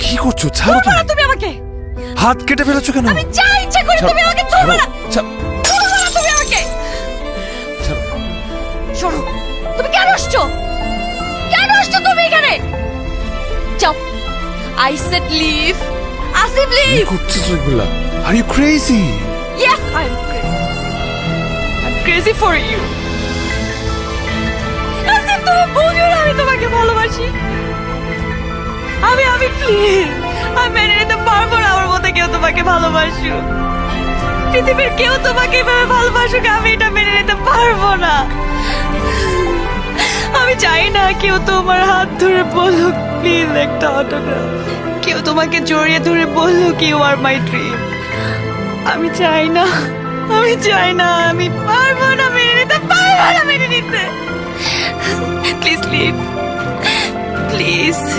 কি করছো? ছাড়ো ধরবে না তুমি। তুমি আমাকে। হাত কেটে ফেলেছো কেন? আমি যা ইচ্ছা করি তুমি আমাকে ধরবে না। ছাড়ো। ধরবে না তুমি আমাকে। ছাড়ো। সরো। তুমি কেন আসছো? কেন আসছো তুমি এখানে? যাও। I said leave. আসিফ কি leave. করছো এগুলা? Are you crazy? Yes, I'm crazy. I'm crazy for you. Asif তুমি বুঝো না আমি তোমাকে ভালোবাসি। আমি প্লিজ আমি মেনে নিতে পারবো না আমার মতো কেউ তোমাকে ভালোবাসুক। পৃথিবীর কেউ তোমাকে এভাবে ভালোবাসুক আমি এটা মেনে নিতে পারবো না। আমি চাই না কেউ তোমার হাত ধরে বলুক প্লিজ একটা অটোগ্রাফ। কেউ তোমাকে জড়িয়ে ধরে বলুক ইউ আর মাই ড্রিম। আমি চাই না আমি পারবো না মেনে নিতে প্লিজ লিভ প্লিজ